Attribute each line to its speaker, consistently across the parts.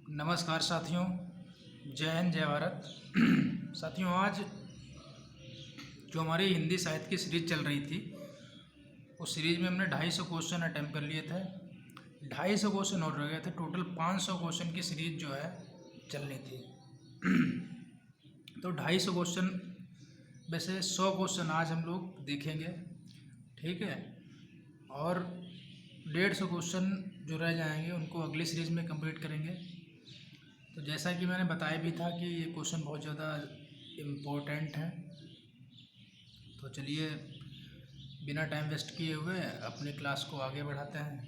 Speaker 1: नमस्कार साथियों, जय हिंद जय भारत। साथियों, आज जो हमारी हिंदी साहित्य की सीरीज चल रही थी उस सीरीज में हमने 250 क्वेश्चन अटैम्प्ट कर लिए थे। 250 क्वेश्चन और रह गए थे। टोटल 500 क्वेश्चन की सीरीज जो है चलनी थी। तो 250 क्वेश्चन वैसे 100 क्वेश्चन आज हम लोग देखेंगे, ठीक है। और 150 क्वेश्चन जो रह जाएंगे उनको अगली सीरीज में कंप्लीट करेंगे। तो जैसा कि मैंने बताया भी था कि ये क्वेश्चन बहुत ज़्यादा इम्पोर्टेंट है। तो चलिए बिना टाइम वेस्ट किए हुए अपनी क्लास को आगे बढ़ाते हैं।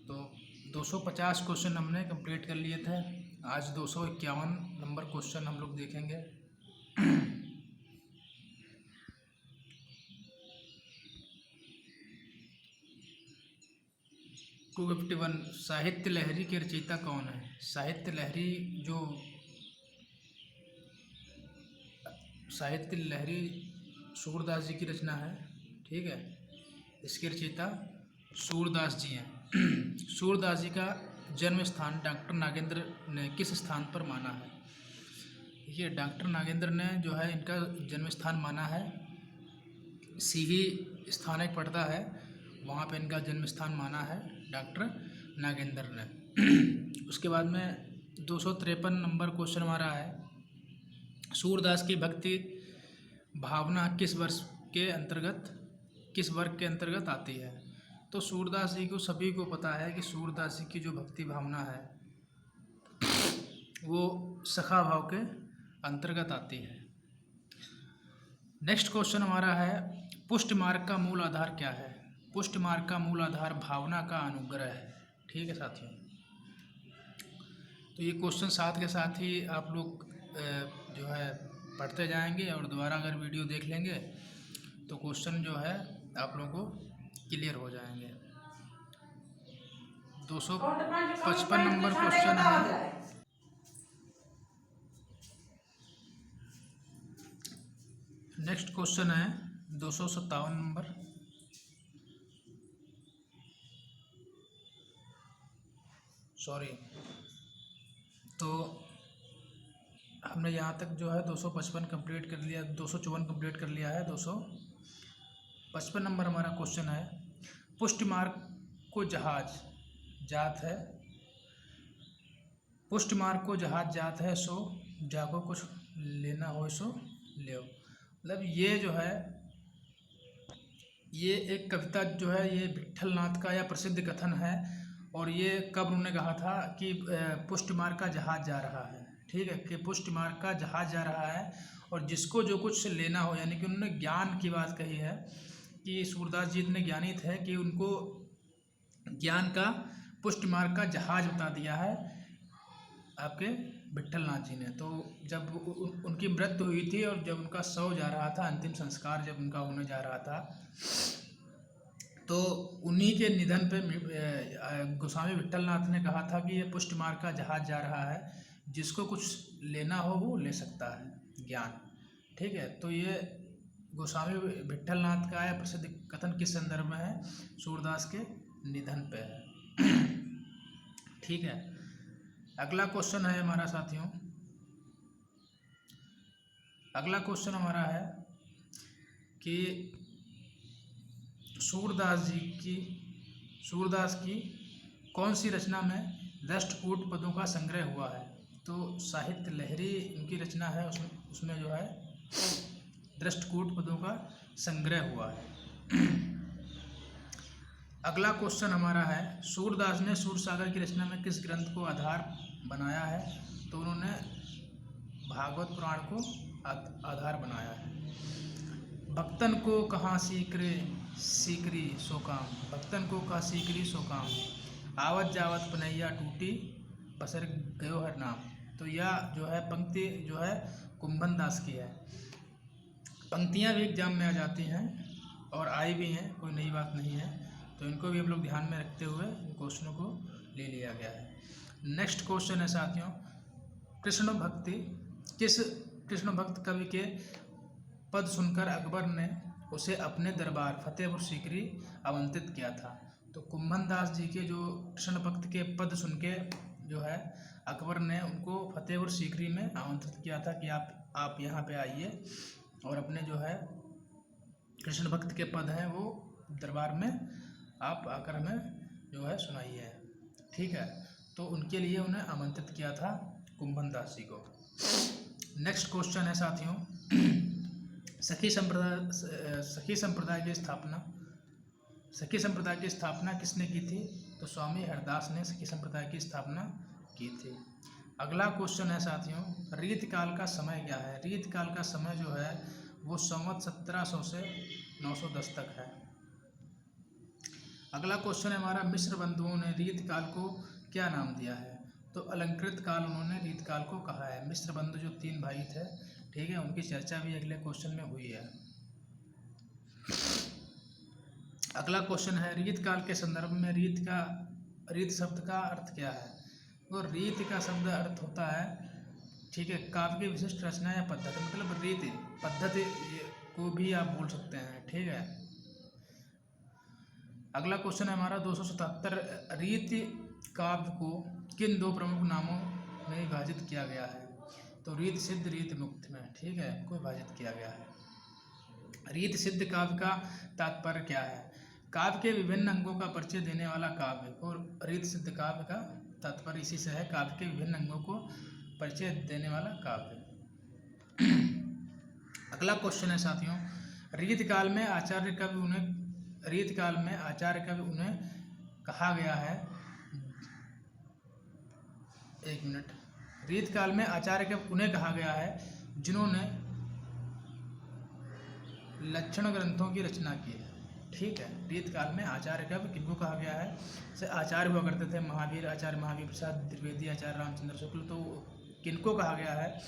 Speaker 1: तो 250 क्वेश्चन हमने कंप्लीट कर लिए थे। आज 251 नंबर क्वेश्चन हम लोग देखेंगे। 251 साहित्य लहरी के रचयिता कौन है? साहित्य लहरी सूरदास जी की रचना है, ठीक है। इसके रचयिता सूरदास जी हैं। सूरदास जी का जन्म स्थान डॉक्टर नागेंद्र ने किस स्थान पर माना है? ये डॉक्टर नागेंद्र ने जो है इनका जन्म स्थान माना है, सीही स्थान एक पड़ता है, वहाँ पे इनका जन्म स्थान माना है डॉक्टर नागेंद्र ने। उसके बाद में 253 नंबर क्वेश्चन हमारा है, सूरदास की भक्ति भावना किस वर्ग के अंतर्गत आती है? तो सूरदास जी को सभी को पता है कि सूरदास जी की जो भक्ति भावना है वो सखा भाव के अंतर्गत आती है। नेक्स्ट क्वेश्चन हमारा है, पुष्ट मार्ग का मूल आधार क्या है? पुष्ट मार्ग का मूल आधार भावना का अनुग्रह है, ठीक है साथियों। तो ये क्वेश्चन साथ के साथ ही आप लोग जो है पढ़ते जाएंगे और दोबारा अगर वीडियो देख लेंगे तो क्वेश्चन जो है आप लोगों को क्लियर हो जाएंगे। 255 नंबर क्वेश्चन है, नेक्स्ट क्वेश्चन है 257 नंबर। सॉरी, तो हमने यहाँ तक जो है 255 कंप्लीट कर लिया, 254 कंप्लीट कर लिया है। 255 नंबर हमारा क्वेश्चन है, पुष्ट मार्ग को जहाज जात है, पुष्ट मार्ग को जहाज जात है सो जाको कुछ लेना हो सो ले। मतलब ये जो है ये एक कविता जो है ये विट्ठल नाथ का यह प्रसिद्ध कथन है। और ये कब उन्होंने कहा था कि पुष्ट मार्ग का जहाज जा रहा है, ठीक है, कि पुष्ट मार्ग का जहाज जा रहा है और जिसको जो कुछ लेना हो, यानी कि उन्होंने ज्ञान की बात कही है कि सूरदास जी इतने ज्ञानी थे कि उनको ज्ञान का पुष्ट मार्ग का जहाज बता दिया है आपके विट्ठल नाथ जी ने। तो जब उनकी मृत्यु हुई थी और जब उनका शव जा रहा था, अंतिम संस्कार जब उनका होने जा रहा था, तो उन्हीं के निधन पे गोस्वामी विट्ठल नाथ ने कहा था कि ये पुष्ट मार्ग का जहाज जा रहा है, जिसको कुछ लेना हो वो ले सकता है ज्ञान, ठीक है। तो ये गोस्वामी विट्ठल नाथ का यह प्रसिद्ध कथन किस संदर्भ में है? सूरदास के निधन पे है, ठीक है। अगला क्वेश्चन है हमारा साथियों, अगला क्वेश्चन हमारा है कि सूरदास की कौन सी रचना में दष्टकूट पदों का संग्रह हुआ है? तो साहित्य लहरी इनकी रचना है, उसमें जो है दष्टकूट पदों का संग्रह हुआ है। अगला क्वेश्चन हमारा है, सूरदास ने सूरसागर की रचना में किस ग्रंथ को आधार बनाया है? तो उन्होंने भागवत पुराण को आधार बनाया है। भक्तन को कहाँ सीकरी सो काम, भक्तन को कहाँ सीकरी सो काम, आवत जावत पनैया टूटी पसर गयो हर नाम। तो यह जो है पंक्ति जो है कुंभन दास की है। पंक्तियाँ भी एग्जाम में आ जाती हैं और आई भी हैं, कोई नई बात नहीं है, तो इनको भी हम लोग ध्यान में रखते हुए इन क्वेश्चनों को ले लिया गया है। नेक्स्ट क्वेश्चन है साथियों, कृष्ण भक्त कवि के पद सुनकर अकबर ने उसे अपने दरबार फतेहपुर सीकरी आवंटित किया था। तो कुंभन दास जी के जो कृष्ण भक्त के पद सुन के जो है अकबर ने उनको फतेहपुर सीकरी में आमंत्रित किया था कि आप यहाँ पे आइए और अपने जो है कृष्ण भक्त के पद हैं वो दरबार में आप आकर हमें जो है सुनाइए। ठीक है, तो उनके लिए उन्हें आमंत्रित किया था कुंभन दास जी को। नेक्स्ट क्वेश्चन है साथियों, सखी संप्रदाय की स्थापना किसने की थी? तो स्वामी हरदास ने सखी संप्रदाय की स्थापना की थी। अगला क्वेश्चन है साथियों, रीतकाल का समय क्या है? रीतकाल का समय जो है वो संवत 1700 से 910 तक है। अगला क्वेश्चन है हमारा, मिस्र बंधुओं ने रीतकाल को क्या नाम दिया है? तो अलंकृत काल उन्होंने रीतकाल को कहा है। मिस्र बंधु जो 3 भाई थे, ठीक है, उनकी चर्चा भी अगले क्वेश्चन में हुई है। अगला क्वेश्चन है, रीतकाल के संदर्भ में रीत शब्द का अर्थ क्या है? वो रीत का शब्द अर्थ होता है, ठीक है, काव्य की विशिष्ट रचना या पद्धति, मतलब रीति पद्धति को भी आप बोल सकते हैं। ठीक है, अगला क्वेश्चन है हमारा 277, रीति काव्य को किन 2 प्रमुख नामों में विभाजित किया गया है? तो रीत सिद्ध रीत मुक्त में, ठीक है, को विभाजित किया गया है। रीत सिद्ध काव्य का तात्पर्य क्या है? काव्य के विभिन्न अंगों का परिचय देने वाला काव्य, और रीत सिद्ध काव्य का तात्पर्य इसी से है, काव्य के विभिन्न अंगों को परिचय देने वाला काव्य। अगला क्वेश्चन है साथियों, रीतकाल में आचार्य कवि उन्हें कहा गया है, एक मिनट, रीतकाल में आचार्य कवि उन्हें कहा गया है जिन्होंने लक्षण ग्रंथों की रचना की है। ठीक है, रीतकाल में आचार्य कवि किनको कहा गया है? जैसे आचार्य हुआ करते थे आचार्य महावीर प्रसाद द्विवेदी, आचार्य रामचंद्र शुक्ल, तो किनको कहा गया है?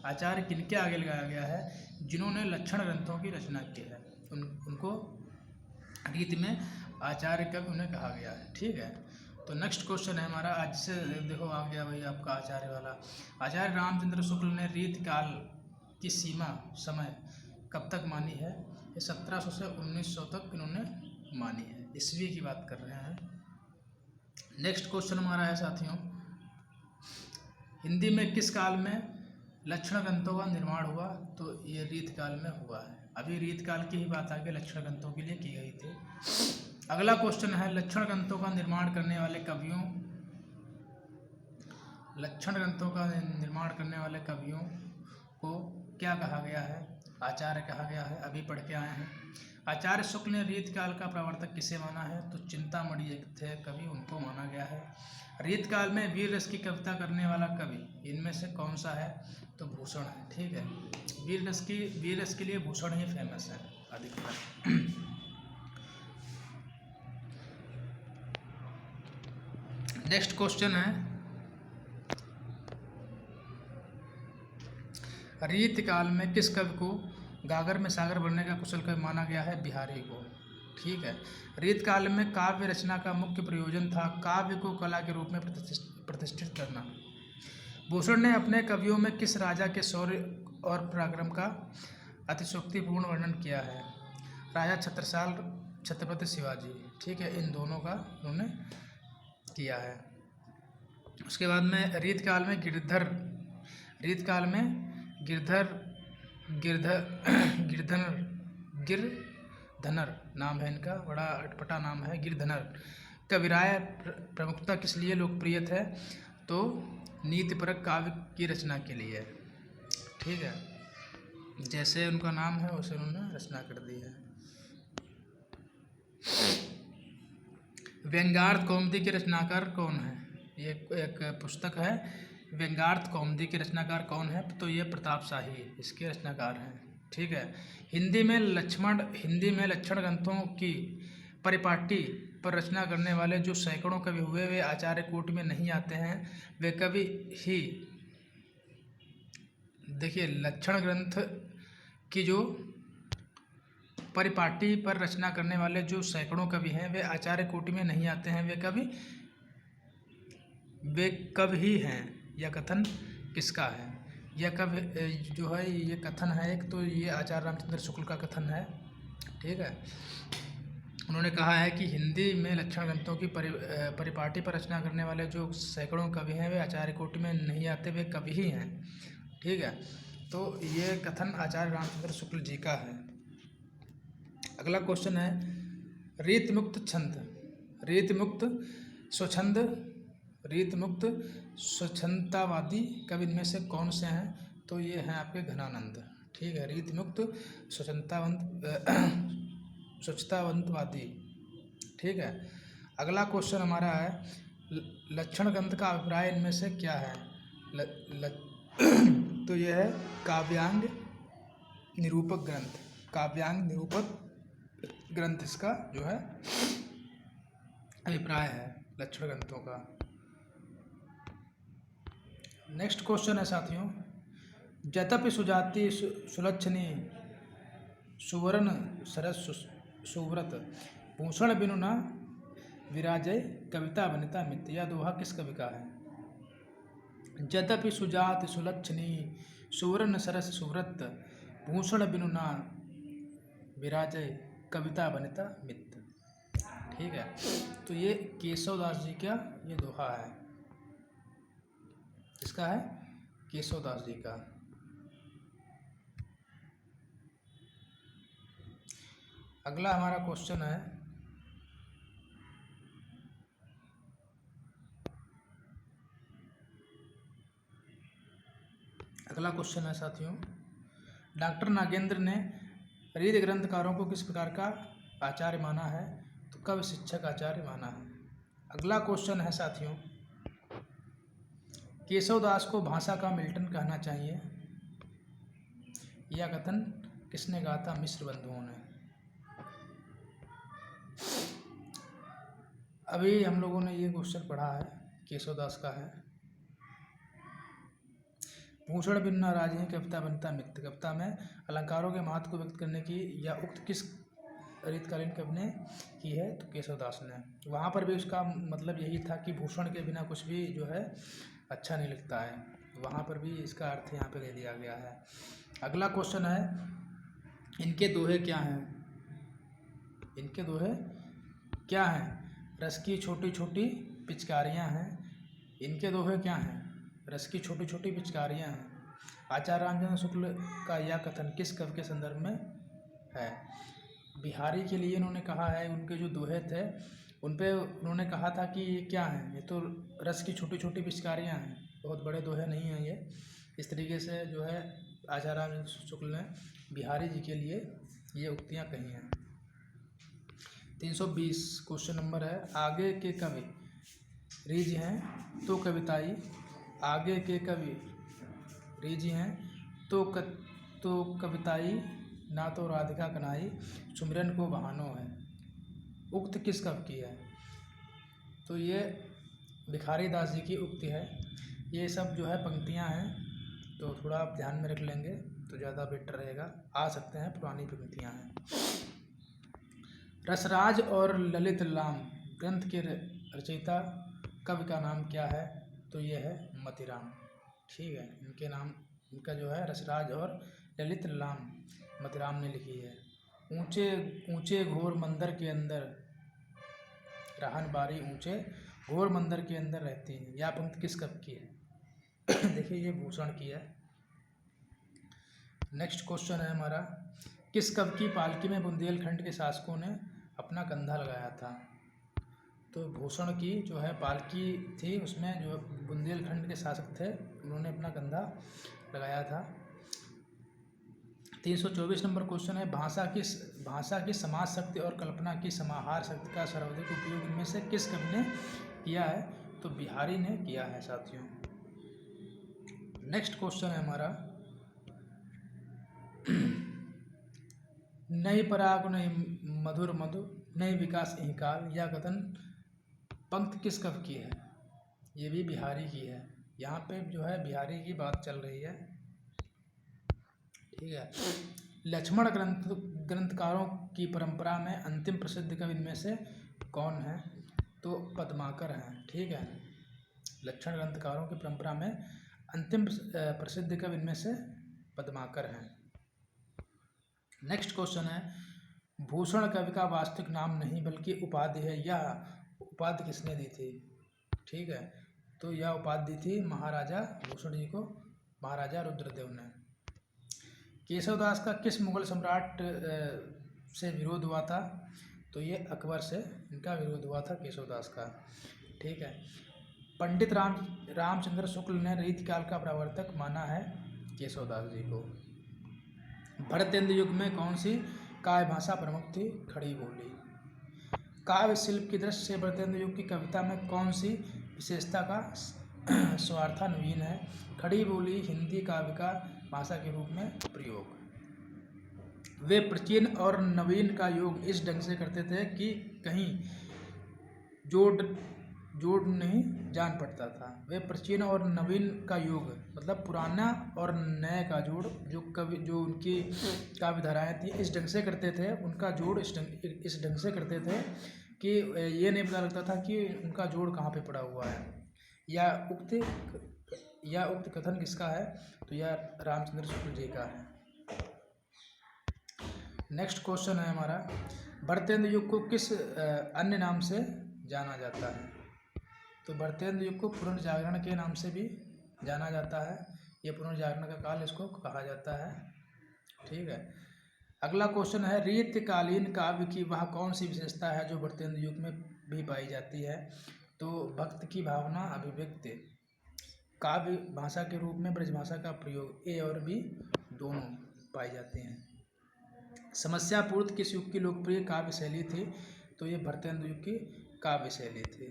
Speaker 1: आचार्य किनके आगे लगाया गया है? जिन्होंने लक्षण ग्रंथों की रचना की है, उनको रीत में आचार्य कवि उन्हें कहा गया है। ठीक है, तो नेक्स्ट क्वेश्चन है हमारा, आज से देखो आ गया भाई आपका आचार्य वाला। आचार्य रामचंद्र शुक्ल ने रीतकाल की सीमा समय कब तक मानी है? ये 1700 से 1900 तक इन्होंने मानी है, ईस्वी की बात कर रहे हैं। नेक्स्ट क्वेश्चन हमारा है साथियों, हिंदी में किस काल में लक्षण ग्रंथों का निर्माण हुआ? तो ये रीतकाल में हुआ है। अभी रीतकाल की ही बात आगे लक्षण ग्रंथों के लिए की गई थी। अगला क्वेश्चन है, लक्षण ग्रंथों का निर्माण करने वाले कवियों को क्या कहा गया है? आचार्य कहा गया है, अभी पढ़ के आए हैं। आचार्य शुक्ल ने रीतकाल का प्रवर्तक किसे माना है? तो चिंतामणि एक थे कवि, उनको माना गया है। रीतकाल में वीर रस की कविता करने वाला कवि इनमें से कौन सा है? तो भूषण है। ठीक है, वीर रस के लिए भूषण ही फेमस है अधिकतर। नेक्स्ट क्वेश्चन है, रीतकाल में किस कवि को गागर में सागर बनने का कुशल कवि माना गया है? बिहारी को। ठीक है, रीतकाल में काव्य रचना का मुख्य प्रयोजन था काव्य को कला के रूप में प्रतिष्ठित करना। भूषण ने अपने कवियों में किस राजा के शौर्य और पराक्रम का अतिशयोक्तिपूर्ण वर्णन किया है? राजा छत्रसाल, छत्रपति शिवाजी। ठीक है, इन दोनों का उन्होंने किया है। उसके बाद में रीतकाल में गिरधनर नाम है इनका, बड़ा अटपटा नाम है, गिरधनर कविराय प्रमुखता किस लिए लोकप्रिय थे? तो नीतिपरक काव्य की रचना के लिए। ठीक है, जैसे उनका नाम है उसे उन्होंने रचना कर दी है। व्यंग्यार्थ कौमुदी के रचनाकार कौन है? ये एक पुस्तक है, व्यंग्यार्थ कौमुदी के रचनाकार कौन है? तो ये प्रताप शाही इसके रचनाकार हैं। ठीक है, हिंदी में लक्षण ग्रंथों की परिपाटी पर रचना करने वाले जो सैकड़ों कवि हुए वे आचार्य कोटि में नहीं आते हैं। वे कवि ही, देखिए, लक्षण ग्रंथ की जो परिपाटी पर रचना करने वाले जो सैकड़ों कवि हैं वे आचार्य कोटि में नहीं आते हैं। वे कवि ही हैं। यह कथन किसका है? यह कवि जो है ये कथन है एक, तो ये आचार्य रामचंद्र शुक्ल का कथन है। ठीक है, उन्होंने कहा है कि हिंदी में लक्षण ग्रंथों की परिपाटी पर रचना करने वाले जो सैकड़ों कवि हैं वे आचार्य कोटि में नहीं आते, वे कवि ही हैं। ठीक है, तो ये कथन आचार्य रामचंद्र शुक्ल जी का है। अगला क्वेश्चन है रीतमुक्त छंद, रीतमुक्त स्वच्छंद, रीतमुक्त स्वच्छंदतावादी कवि इनमें से कौन से हैं? तो ये हैं आपके घनानंद। ठीक है, रीतमुक्त स्वच्छतावंतवादी। ठीक है, अगला क्वेश्चन हमारा है लक्षण ग्रंथ का अभिप्राय इनमें से क्या है? तो यह है काव्यांग निरूपक ग्रंथ, काव्यांग निरूपक ग्रंथ इसका जो है अभिप्राय है लक्षण ग्रंथों का। नेक्स्ट क्वेश्चन है साथियों, जतपि सुजाति सुलक्षणी सुवर्ण सरस सुव्रत भूषण बिनु न विराजय कविता वनिता मित्र, यह दोहा किस कवि का है? जतपि सुजाति सुलक्षणी सुवर्ण सरस सुव्रत भूषण बिनु न विराजय कविता वनिता मित्र। ठीक है, तो ये केशवदास जी का ये दोहा है, इसका है केशवदास जी का। अगला हमारा क्वेश्चन है साथियों, डॉक्टर नागेंद्र ने रीत ग्रंथकारों को किस प्रकार का आचार्य माना है? तो कवि शिक्षक आचार्य माना है। अगला क्वेश्चन है साथियों, केशवदास को भाषा का मिल्टन कहना चाहिए, यह कथन किसने कहा था? मिश्र बंधुओं ने। अभी हम लोगों ने ये क्वेश्चन पढ़ा है, केशवदास का है। भूषण बिन न राजे कविता बनता मित्र, कविता में अलंकारों के महत्व को व्यक्त करने की या उक्त किस रीतकालीन कवि ने की है? तो केशवदास ने। वहाँ पर भी उसका मतलब यही था कि भूषण के बिना कुछ भी जो है अच्छा नहीं लगता है, वहाँ पर भी इसका अर्थ यहाँ पे दे दिया गया है। अगला क्वेश्चन है, इनके दोहे क्या हैं? इनके दोहे क्या हैं? रस की छोटी छोटी पिचकारियाँ हैं। इनके दोहे क्या हैं? रस की छोटी छोटी पिचकारियाँ हैं। आचार्य रामचंद्र शुक्ल का यह कथन किस कवि के संदर्भ में है? बिहारी के लिए इन्होंने कहा है, उनके जो दोहे थे उन पे उन्होंने कहा था कि ये क्या है? ये तो रस की छोटी छोटी पिचकारियाँ हैं, बहुत बड़े दोहे नहीं हैं ये। इस तरीके से जो है आचार्य रामचंद्र शुक्ल ने बिहारी जी के लिए ये उक्तियाँ कही हैं। 320 क्वेश्चन नंबर है, आगे के कवि रीझ हैं तो कविताई, आगे के कवि रीझ हैं तो कविताई, ना तो राधिका कनाई सुमिरन को बहानो है, उक्त किस कवि की है? तो ये भिखारी दास जी की उक्ति है। ये सब जो है पंक्तियां हैं, तो थोड़ा आप ध्यान में रख लेंगे तो ज़्यादा बेटर रहेगा। आ सकते हैं, पुरानी पंक्तियां हैं। रसराज और ललित लाम ग्रंथ के रचयिता कवि का नाम क्या है? तो ये है मतिराम। ठीक है, इनके नाम, इनका जो है रसराज और ललित लाम मतिराम ने लिखी है। ऊंचे ऊंचे घोर मंदिर के अंदर राहन बारी, ऊंचे घोर मंदिर के अंदर रहती है, यह पंक्ति किस कवि की है? देखिए ये भूषण की है। नेक्स्ट क्वेश्चन है हमारा, किस कवि की पालकी में बुंदेलखंड के शासकों ने अपना कंधा लगाया था? तो भूषण की जो है पालकी थी, उसमें जो बुंदेलखंड के शासक थे उन्होंने अपना कंधा लगाया था। 324 नंबर क्वेश्चन है, भाषा की समाज शक्ति और कल्पना की समाहार शक्ति का सर्वाधिक उपयोग इनमें से किस कवि ने किया है? तो बिहारी ने किया है साथियों। नेक्स्ट क्वेश्चन है हमारा, नई पराग नई मधुर मधु नई विकास इहकाल, यह कथन पंक्ति किस कवि की है? ये भी बिहारी की है। यहाँ पे जो है बिहारी की बात चल रही है। ठीक है, लक्ष्मण ग्रंथकारों की परंपरा में अंतिम प्रसिद्ध कवि इनमें से कौन है? तो पद्माकर हैं। ठीक है, लक्ष्मण ग्रंथकारों की परंपरा में अंतिम प्रसिद्ध कवि इनमें से पद्माकर हैं। नेक्स्ट क्वेश्चन है, भूषण कवि का वास्तविक नाम नहीं बल्कि उपाधि है। यह उपाधि किसने दी थी? ठीक है, तो यह उपाधि दी थी महाराजा भूषण जी को, महाराजा रुद्रदेव ने। केशवदास का किस मुगल सम्राट से विरोध हुआ था? तो ये अकबर से इनका विरोध हुआ था केशवदास का। ठीक है, पंडित रामचंद्र शुक्ल ने रीतिकाल का प्रवर्तक माना है केशवदास जी को। भरतेंद्र युग में कौन सी काव्य भाषा प्रमुख थी? खड़ी बोली। काव्य शिल्प की दृष्टि से भरतेंद्र युग की कविता में कौन सी विशेषता का स्वार्थान्वीन है? खड़ी बोली हिंदी काव्य का भाषा के रूप में प्रयोग। वे प्राचीन और नवीन का योग इस ढंग से करते थे कि कहीं जोड़ नहीं जान पड़ता था। वे प्राचीन और नवीन का योग मतलब पुराना और नए का जोड़ जो उनकी काव्य धाराएँ थी इस ढंग से करते थे, उनका जोड़ इस ढंग से करते थे कि ये नहीं पता लगता था कि उनका जोड़ कहाँ पे पड़ा हुआ है। यह उक्त कथन किसका है? तो यह रामचंद्र शुक्ल जी का है। नेक्स्ट क्वेश्चन है हमारा, भरतेंद्र युग को किस अन्य नाम से जाना जाता है? तो भरतेंद्र युग को पुनर्जागरण के नाम से भी जाना जाता है। ये पुनर्जागरण का काल इसको कहा जाता है। ठीक है, अगला क्वेश्चन है, रीतिकालीन काव्य की वह कौन सी विशेषता है जो भरतेंद्र युग में भी पाई जाती है? तो भक्त की भावना अभिव्यक्ति, काव्य भाषा के रूप में ब्रजभाषा का प्रयोग, ए और बी दोनों पाई जाते हैं। समस्या पूर्ति किस युग की लोकप्रिय काव्य शैली थी? तो ये भरतेंद्र युग की काव्य शैली थी।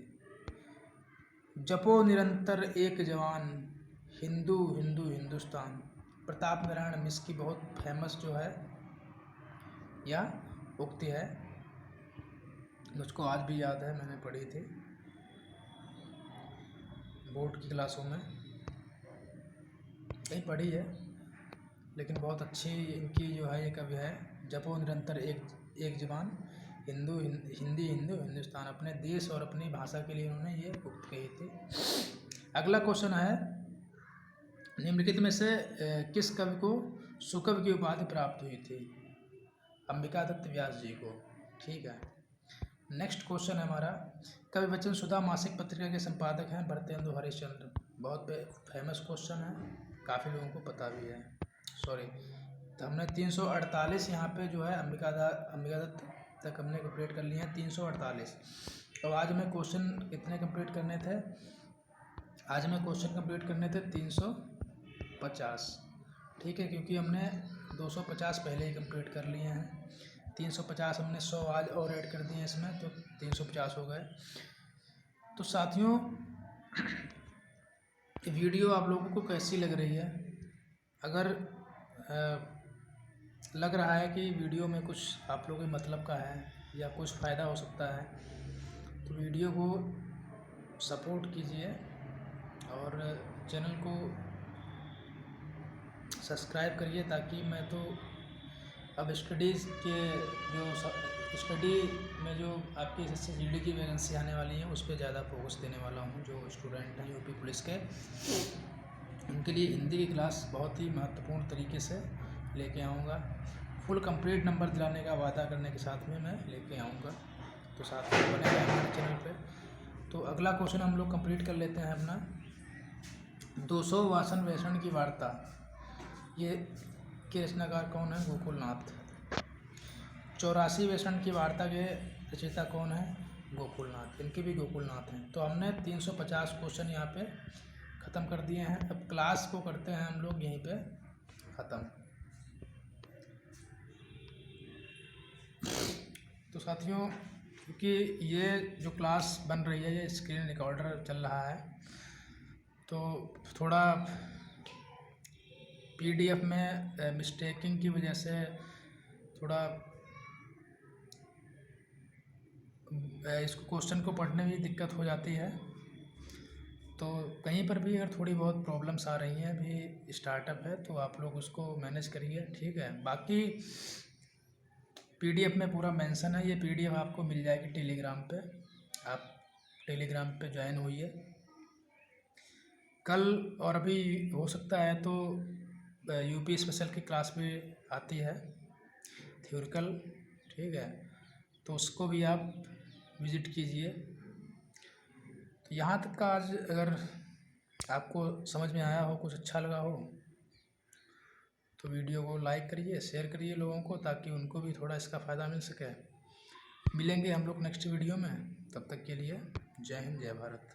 Speaker 1: जपो निरंतर एक जवान, हिंदू हिंदू हिंदुस्तान, प्रताप नारायण मिश्र की बहुत फेमस जो है यह उक्ति है, मुझको आज भी याद है, मैंने पढ़ी थी बोर्ड की क्लासों में, कहीं पढ़ी है, लेकिन बहुत अच्छी इनकी जो है ये कवि है। जपो निरंतर एक जवान, हिंदी हिंदू हिंदुस्तान, अपने देश और अपनी भाषा के लिए उन्होंने ये उक्त कही थी। अगला क्वेश्चन है, निम्नलिखित में से किस कवि को सुकवि की उपाधि प्राप्त हुई थी? अंबिका दत्त व्यास जी को। ठीक है, नेक्स्ट क्वेश्चन है हमारा, कवि वचन सुधा मासिक पत्रिका के संपादक हैं भरतेंदु हरिश्चंद्र। बहुत फेमस क्वेश्चन है, काफ़ी लोगों को पता भी है। तो हमने 348 यहाँ पे जो है अंबिका दत्त तक हमने कंप्लीट कर लिए हैं, 348। तो आज हमें क्वेश्चन कितने कंप्लीट करने थे? आज हमें क्वेश्चन कंप्लीट करने थे 350। ठीक है, क्योंकि हमने 250 पहले ही कंप्लीट कर लिए हैं, 350 हमने 100 आज और ऐड कर दिए इसमें, तो 350 हो गए। तो साथियों, वीडियो आप लोगों को कैसी लग रही है? अगर लग रहा है कि वीडियो में कुछ आप लोगों के मतलब का है या कुछ फ़ायदा हो सकता है, तो वीडियो को सपोर्ट कीजिए और चैनल को सब्सक्राइब करिए, ताकि मैं तो अब स्टडीज़ के जो स्टडी में जो आपकी SSC की वैकेंसी आने वाली है उस पर ज़्यादा फोकस देने वाला हूँ। जो स्टूडेंट हैं यूपी पुलिस के, उनके लिए हिंदी की क्लास बहुत ही महत्वपूर्ण तरीके से लेके आऊँगा। फुल कंप्लीट नंबर दिलाने का वादा करने के साथ में मैं लेके आऊँगा, तो साथ में बने रहें हमारे चैनल पे। तो अगला क्वेश्चन हम लोग कंप्लीट कर लेते हैं अपना। 200 वासन वैष्णव की वार्ता, ये के रचनाकार कौन है? गोकुलनाथ। 84 वैष्णव की वार्ता के रचयिता कौन है? गोकुलनाथ, इनके भी गोकुलनाथ हैं। तो हमने 350 क्वेश्चन यहाँ पे ख़त्म कर दिए हैं। अब क्लास को करते हैं हम लोग यहीं पे ख़त्म। तो साथियों, क्योंकि ये जो क्लास बन रही है ये स्क्रीन रिकॉर्डर चल रहा है, तो थोड़ा PDF में मिस्टेकिंग की वजह से थोड़ा इसको क्वेश्चन को पढ़ने में दिक्कत हो जाती है। तो कहीं पर भी अगर थोड़ी बहुत प्रॉब्लम्स आ रही हैं, अभी स्टार्टअप है, तो आप लोग उसको मैनेज करिए। ठीक है, बाकी PDF में पूरा मेंशन है, ये PDF आपको मिल जाएगी टेलीग्राम पे। आप टेलीग्राम पे ज्वाइन होइए। कल और अभी हो सकता है तो UP स्पेशल की क्लास भी आती है, थ्योरिकल। ठीक है, तो उसको भी आप विज़िट कीजिए। तो यहाँ तक का आज अगर आपको समझ में आया हो, कुछ अच्छा लगा हो, तो वीडियो को लाइक करिए, शेयर करिए लोगों को, ताकि उनको भी थोड़ा इसका फ़ायदा मिल सके। मिलेंगे हम लोग नेक्स्ट वीडियो में, तब तक के लिए जय हिंद, जय भारत।